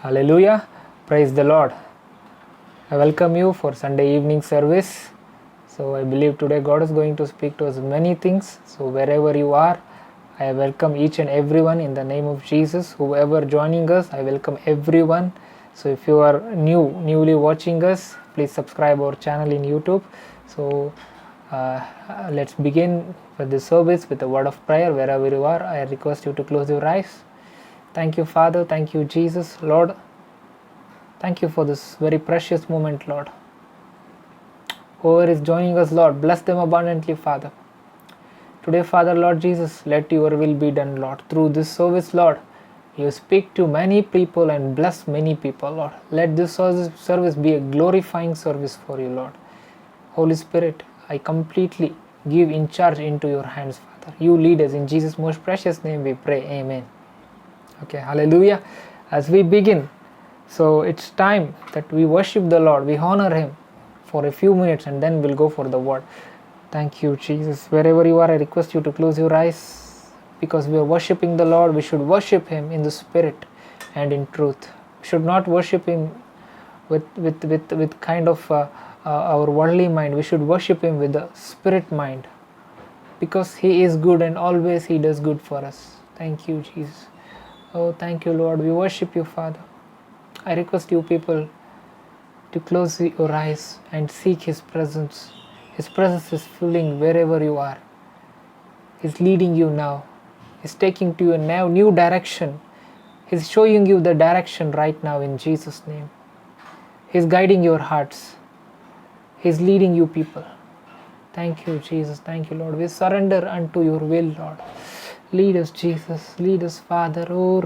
Hallelujah. Praise the Lord. I welcome you for Sunday evening service. So I believe today God is going to speak to us many things. So wherever you are, I welcome each and everyone in the name of Jesus. Whoever joining us, I welcome everyone. So if you are newly watching us, please subscribe our channel in YouTube. So let's begin with the service with a word of prayer. Wherever you are, I request you to close your eyes. Thank you, Father. Thank you, Jesus. Lord, thank you for this very precious moment, Lord. Whoever is joining us, Lord, bless them abundantly, Father. Today, Father, Lord Jesus, let your will be done, Lord. Through this service, Lord, you speak to many people and bless many people, Lord. Let this service be a glorifying service for you, Lord. Holy Spirit, I completely give in charge into your hands, Father. You lead us. In Jesus' most precious name we pray. Amen. Okay, hallelujah. As we begin, so it's time that we worship the Lord, we honor Him for a few minutes, and then we'll go for the word. Thank you, Jesus. Wherever you are, I request you to close your eyes, because we are worshiping the Lord. We should worship Him in the Spirit and in truth. We should not worship Him with kind of our worldly mind. We should worship Him with the Spirit mind, because He is good and always He does good for us. Thank you, Jesus. Oh, thank you, Lord. We worship you, Father. I request you people to close your eyes and seek His presence. His presence is filling wherever you are. He's leading you now. He's taking to you now new direction. He's showing you the direction right now in Jesus' name. He's guiding your hearts. He's leading you people. Thank you, Jesus. Thank you, Lord. We surrender unto your will, Lord. Lead us, Jesus. Lead us, Father. Oh,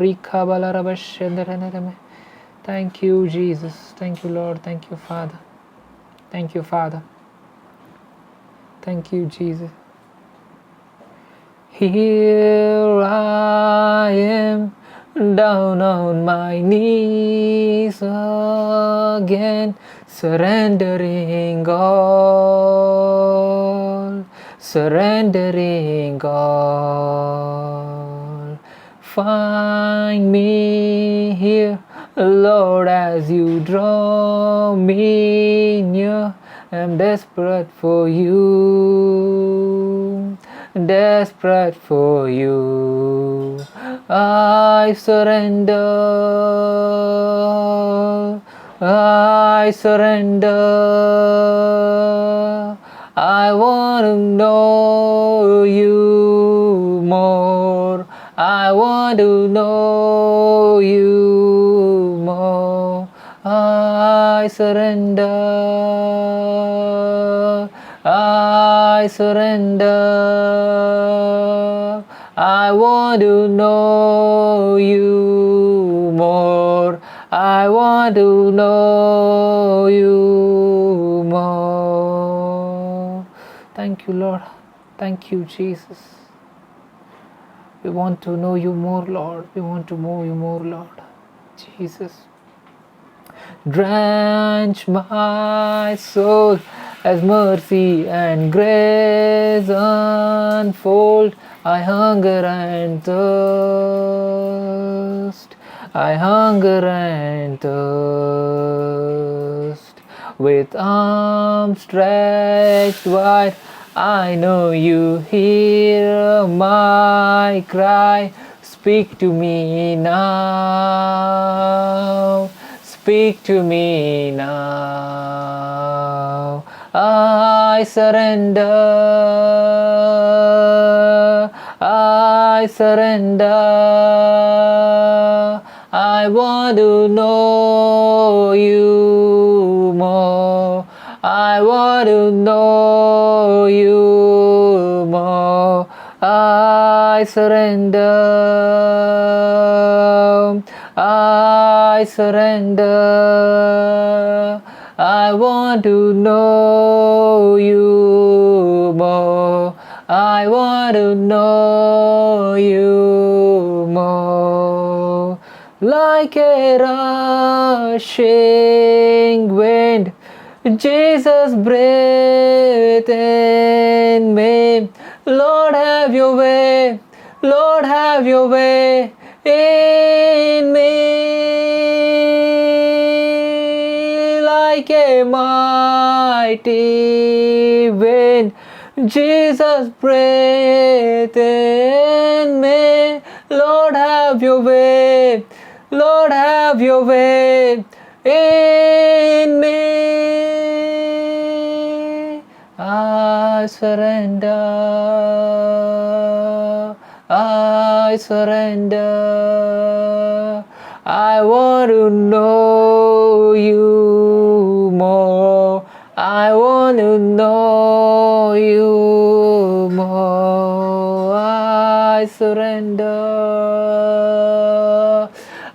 thank you, Jesus. Thank you, Lord. Thank you, Father. Thank you, Father. Thank you, Jesus. Here I am, down on my knees again, surrendering all, surrendering all. Find me here, Lord, as you draw me near. I'm desperate for you, desperate for you. I surrender, I surrender. I want to know you more. I want to know you more. I surrender, I surrender. I want to know you more. I want to know you more. Thank you, Lord. Thank you, Jesus. We want to know you more, Lord. We want to know you more, Lord. Jesus. Drench my soul as mercy and grace unfold. I hunger and thirst. I hunger and thirst. With arms stretched wide, I know you hear my cry. Speak to me now. Speak to me now. I surrender. I surrender. I want to know you more. I want to know you more. I surrender. I surrender. I want to know you more. I want to know you more. Like a rushing wind, Jesus, breathe in me. Lord, have your way. Lord, have your way in me. like a mighty wind. Jesus, breathe in me. Lord, have your way. Lord, have your way in me. I surrender. I surrender. I want to know you more. I want to know you more. I surrender.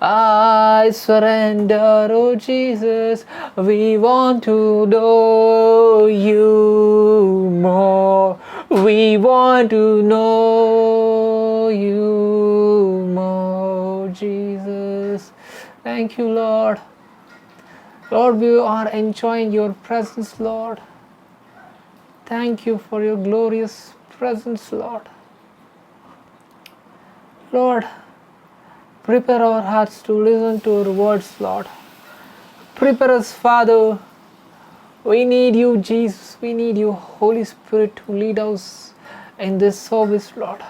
I surrender, oh Jesus. We want to know you more. We want to know you more, Jesus. Thank you, Lord. Lord, we are enjoying your presence, Lord. Thank you for your glorious presence, Lord. Lord, prepare our hearts to listen to your words, Lord. Prepare us, Father. We need you, Jesus. We need you, Holy Spirit, to lead us in this service, Lord.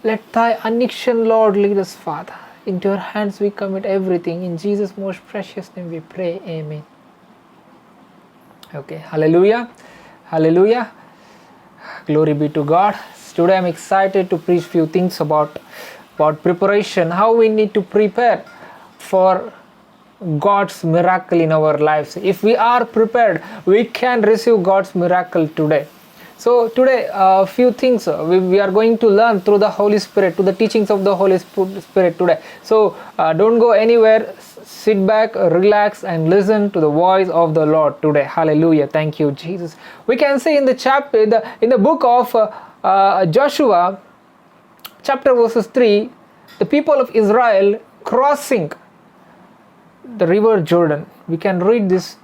Let thy unction, Lord, lead us, Father. Into your hands we commit everything. In Jesus' most precious name we pray. Amen. Okay, hallelujah. Hallelujah. Glory be to God. Today I'm excited to preach few things about preparation, how we need to prepare for God's miracle in our lives. If we are prepared, we can receive God's miracle today. So today a few things we are going to learn through the Holy Spirit, to the teachings of the Holy Spirit today. So don't go anywhere. Sit back, relax, and listen to the voice of the Lord today. Hallelujah. Thank you, Jesus. We can see in the chapter, in the book of Joshua, chapter verses 3, the people of Israel crossing the river Jordan. We can read this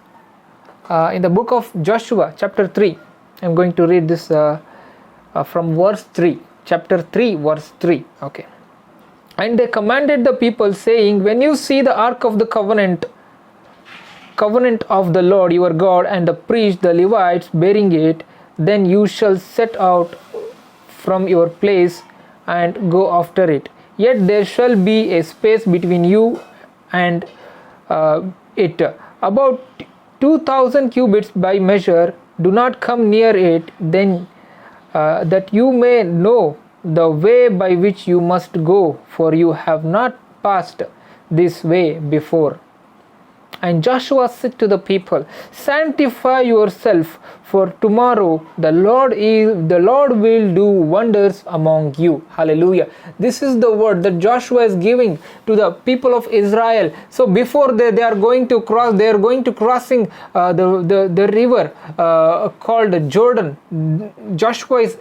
in the book of Joshua, chapter 3. I'm going to read this from verse 3. Chapter 3, verse 3. Okay. And they commanded the people, saying, when you see the ark of the covenant of the Lord your God, and the priests, the Levites, bearing it, then you shall set out from your place and go after it. Yet there shall be a space between you and it, about 2,000 cubits by measure. Do not come near it, then that you may know the way by which you must go, for you have not passed this way before. And Joshua said to the people, sanctify yourself, for tomorrow the Lord will do wonders among you. Hallelujah. This is the word that Joshua is giving to the people of Israel. So before they are going to cross, they are going to crossing the river called Jordan. Joshua is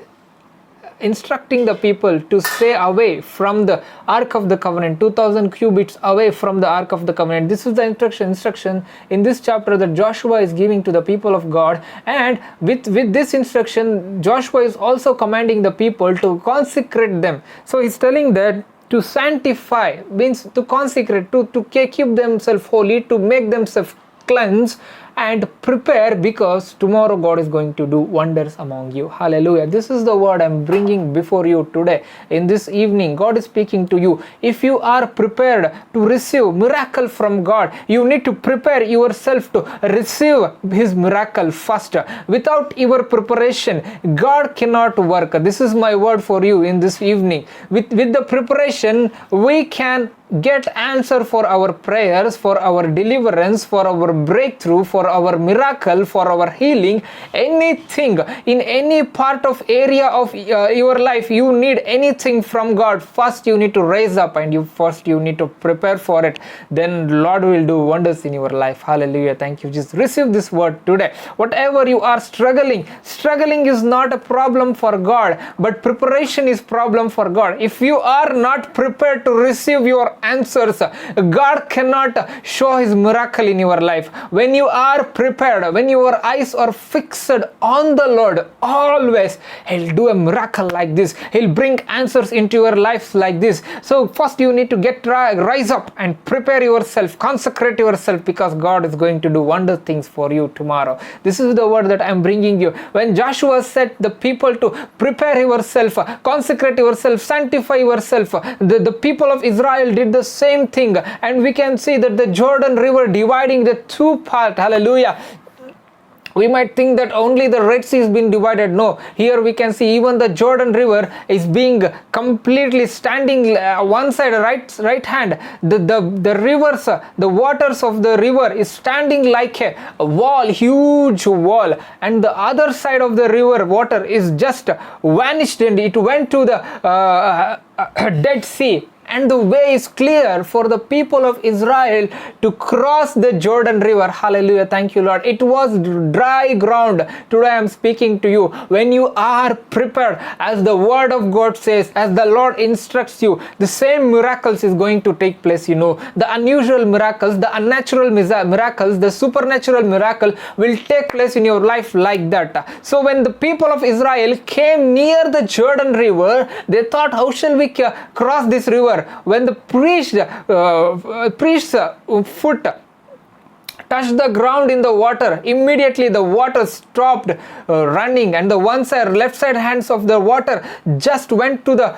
instructing the people to stay away from the Ark of the Covenant, 2,000 cubits away from the Ark of the Covenant. This is the instruction in this chapter that Joshua is giving to the people of God. And with this instruction, Joshua is also commanding the people to consecrate them. So he's telling that to sanctify means to consecrate, to keep themselves holy, to make themselves cleanse and prepare, because tomorrow God is going to do wonders among you. Hallelujah. This is the word I'm bringing before you today. In this evening, God is speaking to you. If you are prepared to receive miracle from God, you need to prepare yourself to receive His miracle first. Without your preparation, God cannot work. This is my word for you in this evening. With the preparation, we can get answer for our prayers, for our deliverance, for our breakthrough, for our miracle, for our healing. Anything in any part of area of your life, you need anything from God, first you need to raise up and you need to prepare for it. Then Lord will do wonders in your life. Hallelujah. Thank you, Jesus. Receive this word today. Whatever you are struggling is not a problem for God, but preparation is problem for God. If you are not prepared to receive your answers. God cannot show his miracle in your life. When you are prepared, when your eyes are fixed on the Lord, always he'll do a miracle like this. He'll bring answers into your life like this. So first you need to rise up and prepare yourself, consecrate yourself, because God is going to do wonder things for you tomorrow. This is the word that I'm bringing you. When Joshua said the people to prepare yourself, consecrate yourself, sanctify yourself, the people of Israel did the same thing, and we can see that the Jordan River dividing the two parts. Hallelujah. We might think that only the Red Sea has been divided. No, here we can see even the Jordan River is being completely standing one side, right hand. The rivers, the waters of the river is standing like a wall, huge wall, and the other side of the river water is just vanished, and it went to the Dead Sea. And the way is clear for the people of Israel to cross the Jordan River. Hallelujah. Thank you, Lord. It was dry ground. Today I am speaking to you. When you are prepared, as the word of God says, as the Lord instructs you, the same miracles is going to take place. The unusual miracles, the unnatural miracles, the supernatural miracle will take place in your life like that. So when the people of Israel came near the Jordan River, they thought, how shall we cross this river? When the priest's foot touched the ground in the water, immediately the water stopped running, and the left side hands of the water just went to the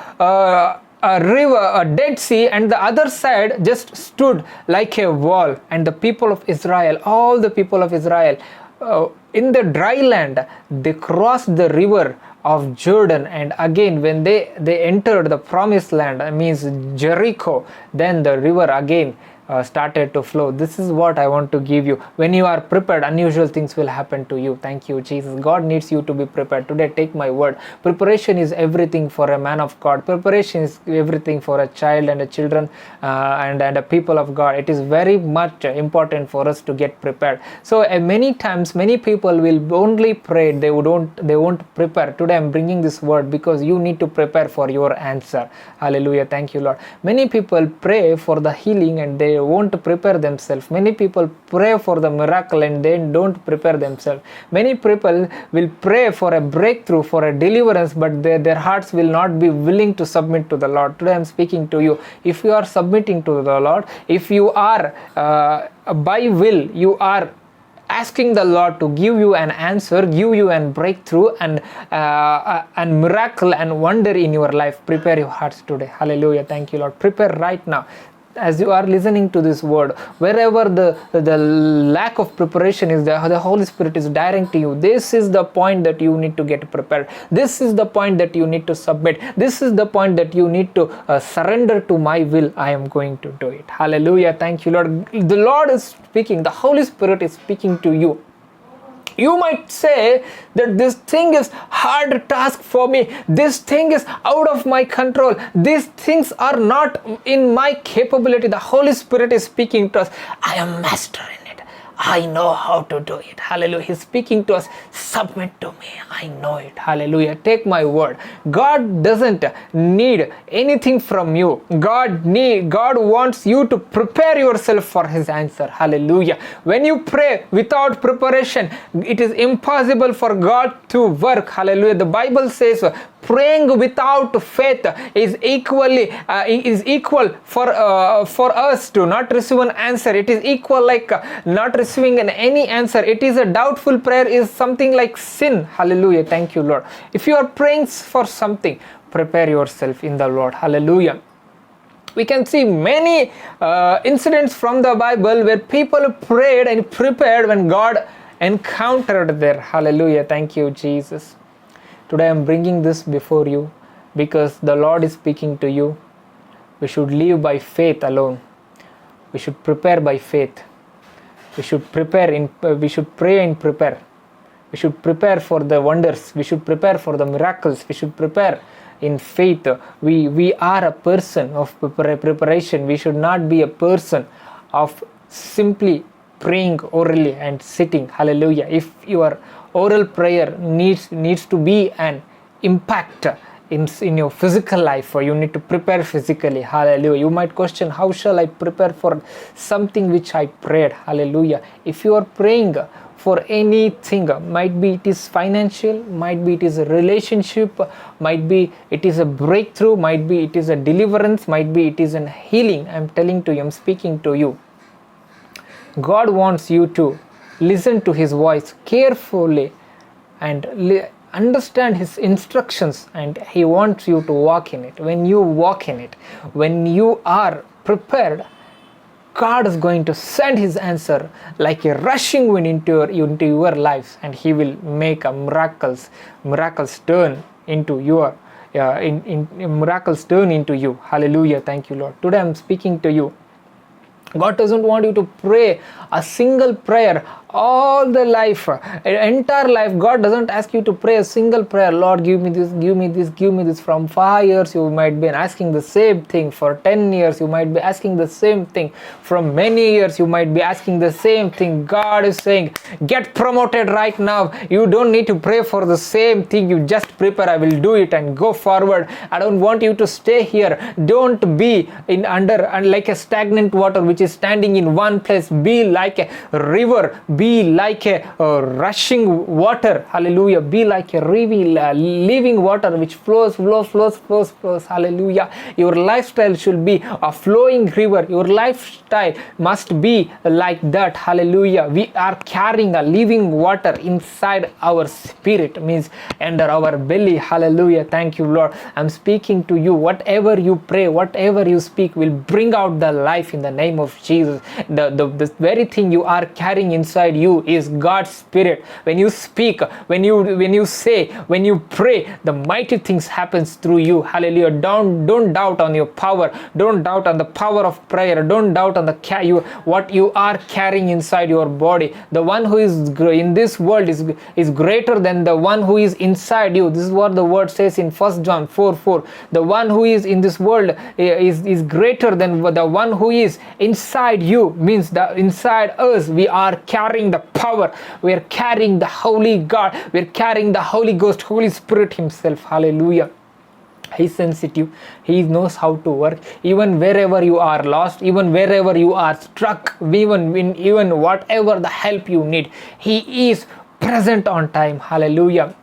Dead Sea, and the other side just stood like a wall. And the people of Israel, all the people of Israel, in the dry land, they crossed the river of Jordan, and again when they entered the promised land, means Jericho, then the river again started to flow. This is what I want to give you. When you are prepared, unusual things will happen to you. Thank you, Jesus. God needs you to be prepared. Today, take my word. Preparation is everything for a man of God. Preparation is everything for a child and a children and a people of God. It is very much important for us to get prepared. So many times, many people will only pray. They won't prepare. Today, I'm bringing this word because you need to prepare for your answer. Hallelujah. Thank you, Lord. Many people pray for the healing and they won't prepare themselves. Many people pray for the miracle and they don't prepare themselves. Many people will pray for a breakthrough, for a deliverance, but their hearts will not be willing to submit to the Lord. Today I'm speaking to you. If you are submitting to the Lord, if you are by will, you are asking the Lord to give you an answer, give you a breakthrough and miracle and wonder in your life, prepare your hearts today. Hallelujah. Thank you, Lord. Prepare right now. As you are listening to this word, wherever the lack of preparation is there, the Holy Spirit is directing you. This is the point that you need to get prepared. This is the point that you need to submit. This is the point that you need to surrender to my will. I am going to do it. Hallelujah. Thank you, Lord. The Lord is speaking. The Holy Spirit is speaking to you. You might say that this thing is hard task for me. This thing is out of my control. These things are not in my capability. The Holy Spirit is speaking to us. I am master in it. I know how to do it. Hallelujah. He's speaking to us. Submit to me. I know it. Hallelujah. Take my word. God doesn't need anything from you. God wants you to prepare yourself for his answer. Hallelujah. When you pray without preparation, it is impossible for God to work. Hallelujah. The Bible says praying without faith is equal for us to not receive an answer. It is equal like not receiving any answer. It is a doubtful prayer is something like sin. Hallelujah. Thank you, Lord. If you are praying for something, prepare yourself in the Lord. Hallelujah. We can see many incidents from the Bible where people prayed and prepared when God encountered there. Hallelujah. Thank you, Jesus. Today I am bringing this before you because the Lord is speaking to you. We should live by faith alone. We should prepare by faith. We should pray and prepare. We should prepare for the wonders. We should prepare for the miracles. We should prepare in faith. We are a person of preparation. We should not be a person of simply praying orally and sitting. Hallelujah. If your oral prayer needs to be an impact in your physical life, or you need to prepare physically. Hallelujah. You might question, how shall I prepare for something which I prayed? Hallelujah. If you are praying for anything, might be it is financial, might be it is a relationship, might be it is a breakthrough, might be it is a deliverance, might be it is a healing, I'm telling to you, I'm speaking to you, God wants you to listen to his voice carefully and understand his instructions, and he wants you to walk in it. When you walk in it, when you are prepared, God is going to send his answer like a rushing wind into your lives, and he will make a miracles turn into your miracles turn into you. Hallelujah. Thank you, Lord. Today I'm speaking to you. God doesn't want you to pray a single prayer all the life, entire life. God doesn't ask you to pray a single prayer. Lord, give me this, give me this, give me this. From 5 years you might be asking the same thing. For 10 years you might be asking the same thing. From many years you might be asking the same thing. God is saying, get promoted right now. You don't need to pray for the same thing. You just prepare. I will do it and go forward. I don't want you to stay here. Don't be in under like a stagnant water which is standing in one place. Be like a river. Be like a rushing water. Hallelujah. Be like a living water which flows. Hallelujah. Your lifestyle should be a flowing river. Your lifestyle must be like that. Hallelujah. We are carrying a living water inside our spirit, means under our belly. Hallelujah. Thank you, Lord. I'm speaking to you. Whatever you pray, whatever you speak will bring out the life in the name of Jesus. The very thing you are carrying inside you is God's spirit. When you speak, when you say, when you pray, the mighty things happens through you. Hallelujah. Don't doubt on your power. Don't doubt on the power of prayer. Don't doubt on what you are carrying inside your body. The one who is in this world is greater than the one who is inside you. This is what the word says in 1 John 4:4. The one who is in this world is greater than the one who is inside you, means that inside us we are carrying the power. We are carrying the Holy God. We are carrying the Holy Ghost, Holy Spirit himself. Hallelujah. He's sensitive. He knows how to work. Even wherever you are lost, even wherever you are struck, even whatever the help you need, he is present on time. Hallelujah.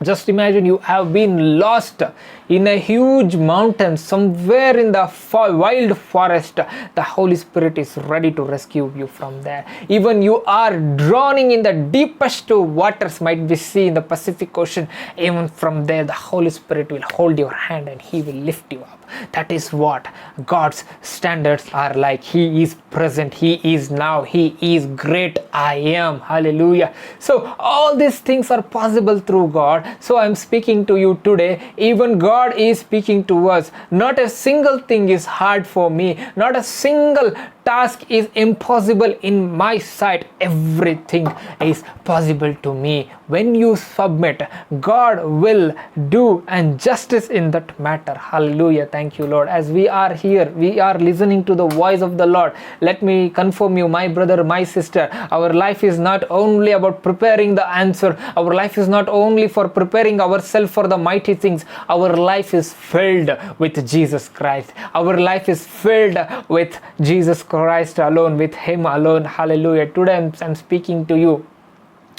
Just imagine you have been lost in a huge mountain somewhere in the wild forest. The Holy Spirit is ready to rescue you from there. Even you are drowning in the deepest waters, might be sea in the Pacific Ocean. Even from there the Holy Spirit will hold your hand and he will lift you up. That is what God's standards are like. He is present. He is now. He is great I am. Hallelujah. So all these things are possible through God. So I'm speaking to you today. Even God is speaking to us. Not a single thing is hard for me. Not a single task is impossible in my sight. Everything is possible to me. When you submit, God will do and justice in that matter. Hallelujah. Thank you, Lord. As we are here, we are listening to the voice of the Lord. Let me confirm you, my brother, my sister, our life is not only about preparing the answer. Our life is not only for preparing ourselves for the mighty things. Our life is filled with Jesus Christ. Our life is filled with Jesus Christ alone, with him alone. Hallelujah. Today I'm speaking to you.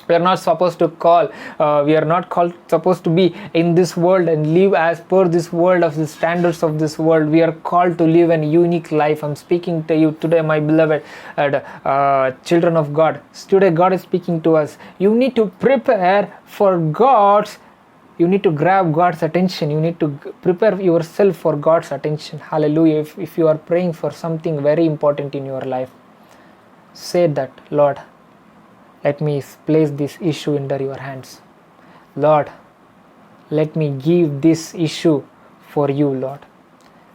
We are not supposed to we are not supposed to be in this world and live as per this world of the standards of this world. We are called to live a unique life. I'm speaking to you today, my beloved children of God. Today God is speaking to us. You need to prepare for you need to grab God's attention. You need to prepare yourself for God's attention. Hallelujah. If you are praying for something very important in your life, say that, Lord, let me place this issue under your hands. Lord, let me give this issue for you, Lord.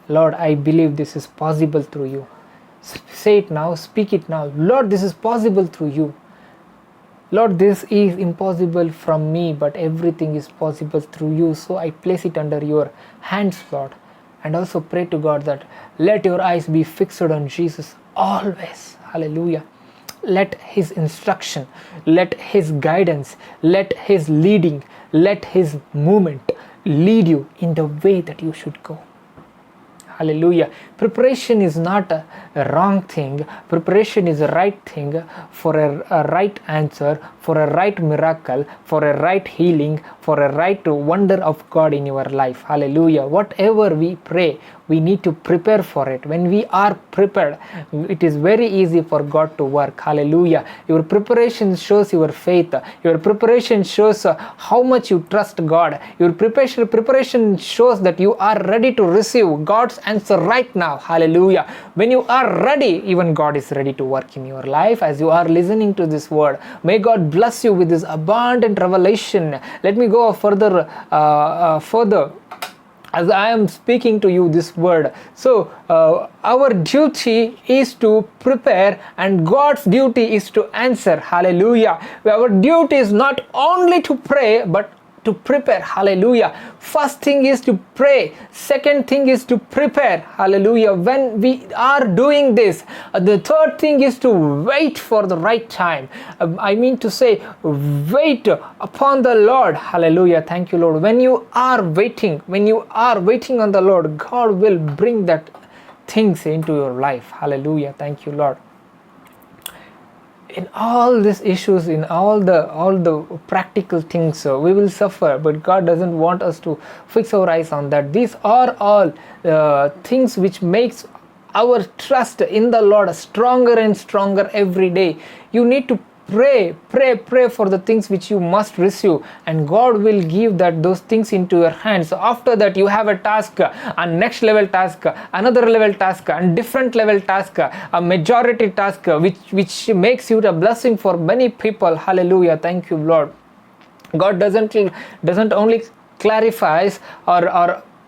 Lord, I believe this is possible through you. Say it now, speak it now. Lord, this is possible through you. Lord, this is impossible from me, but everything is possible through you. So I place it under your hands, Lord. And also pray to God that let your eyes be fixed on Jesus always. Hallelujah. Let his instruction, let his guidance, let his leading, let his movement, lead you in the way that you should go. Hallelujah. Preparation is not a wrong thing. Preparation is a right thing for a right answer, for a right miracle, for a right healing, for a right wonder of God in your life. Hallelujah. Whatever we pray, we need to prepare for it. When we are prepared, it is very easy for God to work. Hallelujah. Your preparation shows your faith. Your preparation shows how much you trust God. Your preparation shows that you are ready to receive God's answer right now. Hallelujah. When you are ready, even God is ready to work in your life as you are listening to this word. May God bless you with this abundant revelation. Let me go further as I am speaking to you this word. So our duty is to prepare and God's duty is to answer. Hallelujah. Our duty is not only to pray but to prepare. Hallelujah. First thing is to pray. Second thing is to prepare. Hallelujah. When we are doing this, the third thing is to wait for the right time. I mean to say, wait upon the Lord. Hallelujah. Thank you, Lord. When you are waiting on the Lord, God will bring that things into your life. Hallelujah. Thank you, Lord. In all these issues, in all the practical things, we will suffer, but God doesn't want us to fix our eyes on that. These are all things which makes our trust in the Lord stronger and stronger every day. You need to pray for the things which you must receive, and God will give those things into your hands. So after that, you have a task, a next level task, another level task, and different level task, a majority task, which makes you a blessing for many people. Hallelujah. Thank you, Lord. God doesn't only clarifies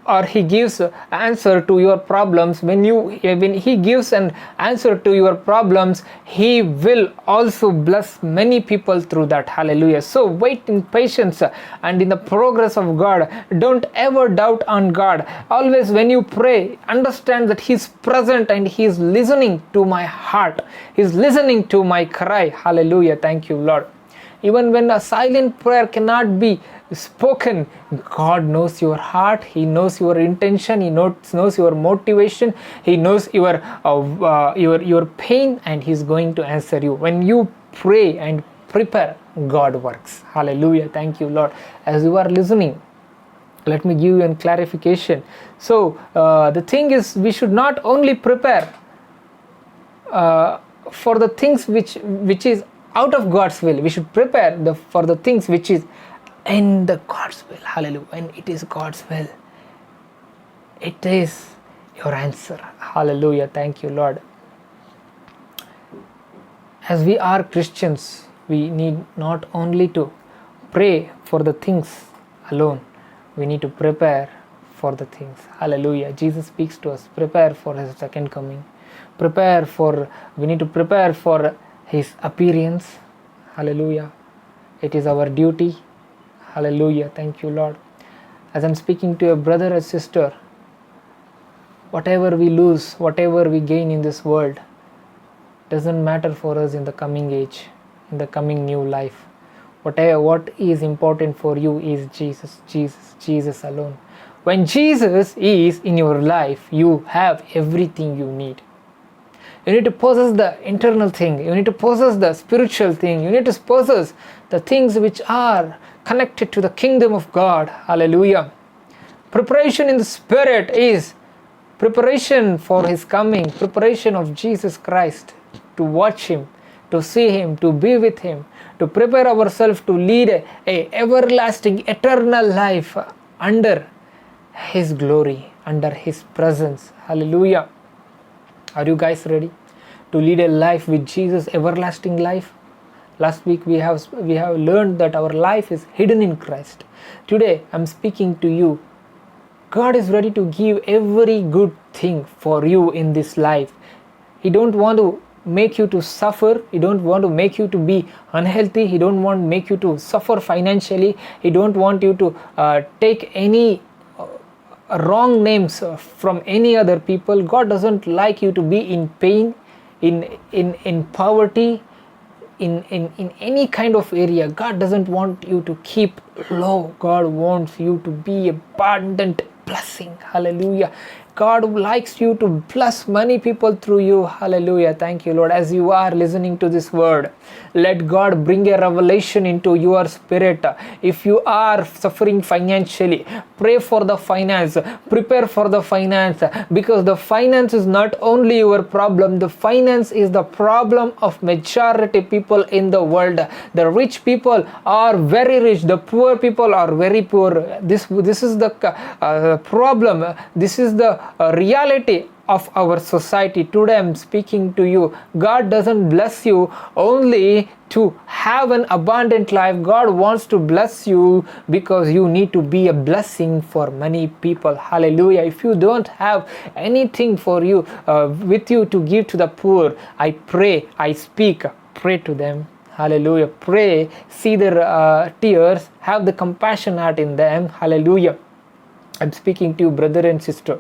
or he gives answer to your problems. When he gives an answer to your problems, he will also bless many people through that. Hallelujah. So wait in patience and in the progress of God. Don't ever doubt on God. Always when you pray, understand that he's present and he's listening to my heart. He's listening to my cry. Hallelujah. Thank you, Lord. Even when a silent prayer cannot be spoken, God knows your heart. He knows your intention. He knows your motivation. He knows your pain, and he's going to answer you. When you pray and prepare, God works. Hallelujah. Thank you, Lord. As you are listening, let me give you a clarification. So the thing is, we should not only prepare for the things which is out of God's will. We should prepare for the things which is in the God's will. Hallelujah. When it is God's will, it is your answer. Hallelujah. Thank you, Lord. As we are Christians, we need not only to pray for the things alone, we need to prepare for the things. Hallelujah. Jesus speaks to us. Prepare for his second coming. We need to prepare for his appearance. Hallelujah. It is our duty. Hallelujah. Thank you, Lord. As I'm speaking to a brother or sister, whatever we lose, whatever we gain in this world, doesn't matter for us in the coming age, in the coming new life. What is important for you is Jesus alone. When Jesus is in your life, you have everything you need. You need to possess the internal thing. You need to possess the spiritual thing. You need to possess the things which are connected to the kingdom of God. Hallelujah. Preparation in the spirit is preparation for his coming, preparation of Jesus Christ, to watch him, to see him, to be with him, to prepare ourselves to lead a everlasting, eternal life under his glory, under his presence. Hallelujah. Are you guys ready to lead a life with Jesus, everlasting life? Last week we have learned that our life is hidden in Christ. Today I'm speaking to you. God is ready to give every good thing for you in this life. He don't want to make you to suffer. He don't want to make you to be unhealthy. He don't want to make you to suffer financially. He don't want you to take any wrong names from any other people. God doesn't like you to be in pain, in poverty, in any kind of area. God doesn't want you to keep low. God wants you to be abundant blessing. Hallelujah. God likes you to bless many people through you. Hallelujah. Thank you, Lord. As you are listening to this word, let God bring a revelation into your spirit. If you are suffering financially, pray for the finance. Prepare for the finance, because the finance is not only your problem. The finance is the problem of majority people in the world. The rich people are very rich. The poor people are very poor. This is the problem. This is the reality of our society. Today I'm speaking to you. God doesn't bless you only to have an abundant life. God wants to bless you because you need to be a blessing for many people. Hallelujah. If you don't have anything for you with you to give to the poor, I pray, I speak, pray to them. Hallelujah. Pray, see their tears, have the compassion heart in them. Hallelujah. I'm speaking to you, brother and sister.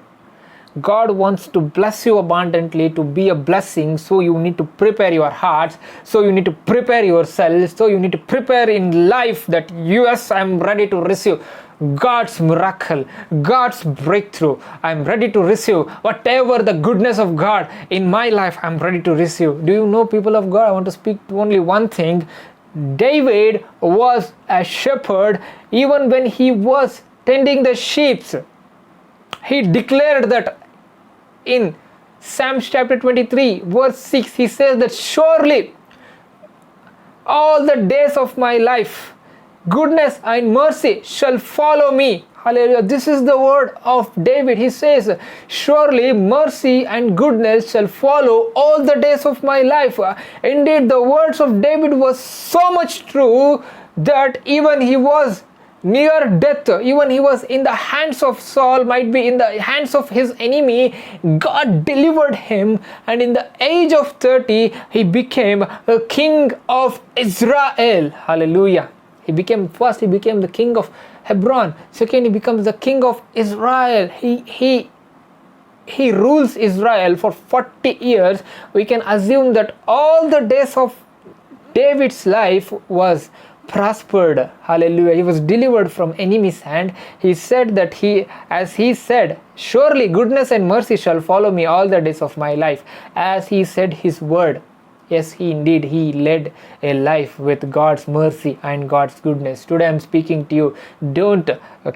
God wants to bless you abundantly, to be a blessing. So you need to prepare your hearts. So you need to prepare yourselves. So you need to prepare in life that yes, I'm ready to receive God's miracle, God's breakthrough. I'm ready to receive whatever the goodness of God in my life. I'm ready to receive. Do you know, people of God, I want to speak to only one thing. David was a shepherd. Even when he was tending the sheep, he declared that in Psalms chapter 23 verse 6, he says that surely all the days of my life goodness and mercy shall follow me. Hallelujah. This is the word of David. He says, surely mercy and goodness shall follow all the days of my life. Indeed, the words of David was so much true that even he was near death, even he was in the hands of Saul, might be in the hands of his enemy, God delivered him, and in the age of 30 he became a king of Israel. Hallelujah. He became the king of Hebron. Second, he becomes the king of Israel. He rules Israel for 40 years. We can assume that all the days of David's life was prospered. Hallelujah. He was delivered from enemy's hand. He said that as he said, surely goodness and mercy shall follow me all the days of my life. As he said his word. Yes, he led a life with God's mercy and God's goodness. Today I'm speaking to you. Don't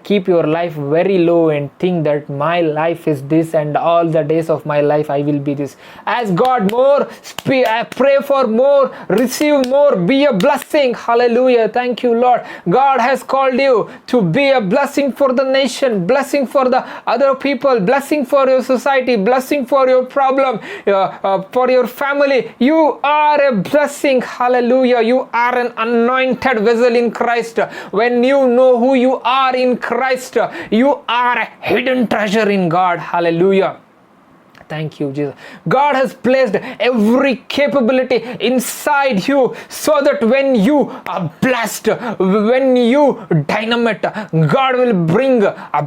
keep your life very low and think that my life is this and all the days of my life I will be this. Ask God more, pray for more, receive more, be a blessing. Hallelujah. Thank you, Lord. God has called you to be a blessing for the nation, blessing for the other people, blessing for your society, blessing for your problem, for your family. You are a blessing. Hallelujah. You are an anointed vessel in Christ. When you know who you are in Christ, you are a hidden treasure in God. Hallelujah. Thank you, Jesus. God has placed every capability inside you so that when you are blessed, when you dynamite, God will bring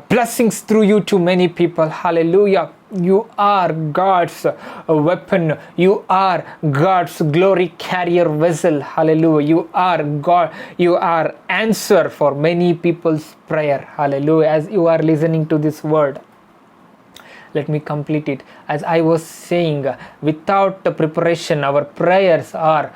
blessings through you to many people. Hallelujah. You are God's weapon. You are God's glory carrier vessel. Hallelujah. You are God. You are answer for many people's prayer. Hallelujah. As you are listening to this word, let me complete it. As I was saying, without the preparation, our prayers are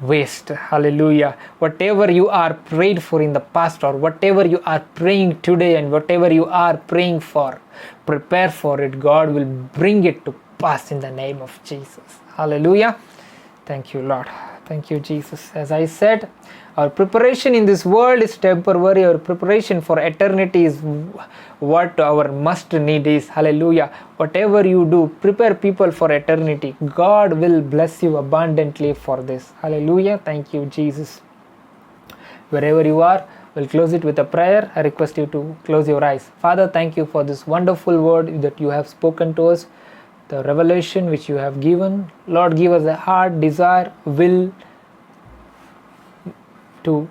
waste. Hallelujah. Whatever you are prayed for in the past, or whatever you are praying today, and whatever you are praying for, prepare for it. God will bring it to pass in the name of Jesus. Hallelujah. Thank you, Lord. Thank you, Jesus. As I said, our preparation in this world is temporary. Our preparation for eternity is what our must need is. Hallelujah. Whatever you do, prepare people for eternity. God will bless you abundantly for this. Hallelujah. Thank you, Jesus. Wherever you are, we'll close it with a prayer. I request you to close your eyes. Father, thank you for this wonderful word that you have spoken to us, the revelation which you have given. Lord, give us a heart, desire, will to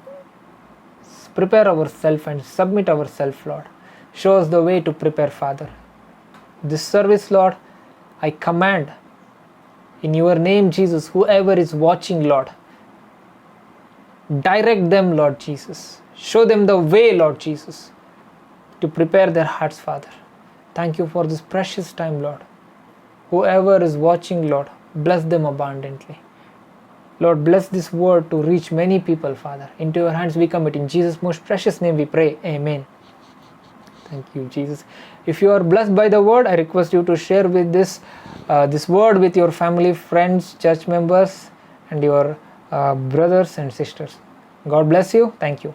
prepare ourselves and submit ourselves, Lord. Show us the way to prepare, Father. This service, Lord, I command in your name, Jesus, whoever is watching, Lord, Direct them, Lord Jesus. Show them the way, Lord Jesus, to prepare their hearts, Father. Thank you for this precious time, Lord. Whoever is watching, Lord, bless them abundantly. Lord, bless this word to reach many people, Father. Into your hands we commit. In Jesus' most precious name we pray. Amen. Thank you, Jesus. If you are blessed by the word, I request you to share with this word with your family, friends, church members, and your brothers and sisters. God bless you. Thank you.